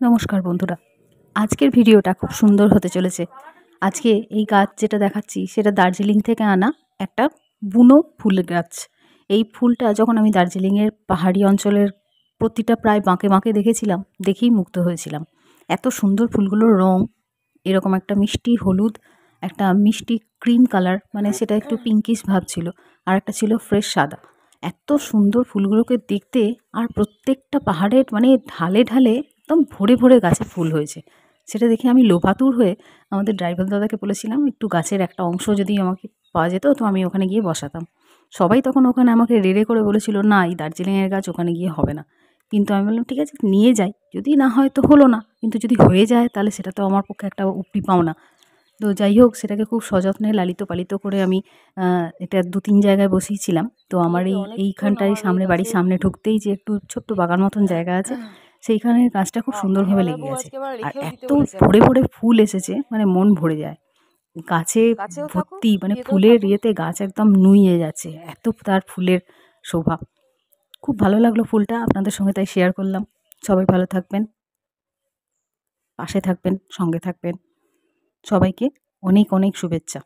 নমস্কার বন্ধুরা, আজকের ভিডিওটা খুব সুন্দর হতে চলেছে। আজকে এই গাছ যেটা দেখাচ্ছি সেটা দার্জিলিং থেকে আনা একটা বুনো ফুল গাছ। এই ফুলটা যখন আমি দার্জিলিংয়ের পাহাড়ি অঞ্চলের প্রতিটা প্রায় বাঁকে বাঁকে দেখেছিলাম, দেখেই মুগ্ধ হয়েছিলাম। এত সুন্দর ফুলগুলোর রং, এরকম একটা মিষ্টি হলুদ, একটা মিষ্টি ক্রিম কালার, মানে সেটা একটু পিঙ্কিশ ভাব ছিল, আর একটা ছিল ফ্রেশ সাদা। এত সুন্দর ফুলগুলোকে দেখতে, আর প্রত্যেকটা পাহাড়ের মানে ঢালে ঢালে একদম ভরে ভরে গাছে ফুল হয়েছে। সেটা দেখে আমি লোভাতুর হয়ে আমাদের ড্রাইভার দাদাকে বলেছিলাম একটু গাছের একটা অংশ যদি আমাকে পাওয়া যেত তো আমি ওখানে গিয়ে বসাতাম। সবাই তখন ওখানে আমাকে রেড়ে করে বলেছিল, না এই দার্জিলিংয়ের গাছ ওখানে গিয়ে হবে না। কিন্তু আমি বললাম ঠিক আছে নিয়ে যাই, যদি না হয় তো হলো না, কিন্তু যদি হয়ে যায় তাহলে সেটা তো আমার পক্ষে একটা উপরি পাওনা। তো যাই হোক, সেটাকে খুব সযত্নে লালিত পালিত করে আমি এটা ২-৩ জায়গায় বসিয়েছিলাম। তো আমার এইখানটায় সামনে, বাড়ির সামনে ঢুকতেই যে একটু ছোট্ট বাগান মতন জায়গা আছে, সেইখানে গাছটা খুব সুন্দরভাবে লেগে গেছে। আর এত ভরে ভরে ফুল এসেছে, মানে মন ভরে যায়। গাছে ভর্তি, মানে ফুলের ইয়েতে গাছ একদম নুইয়ে যাচ্ছে, এত তার ফুলের শোভা। খুব ভালো লাগলো ফুলটা, আপনাদের সঙ্গে তাই শেয়ার করলাম। সবাই ভালো থাকবেন, পাশে থাকবেন, সঙ্গে থাকবেন। সবাইকে অনেক অনেক শুভেচ্ছা।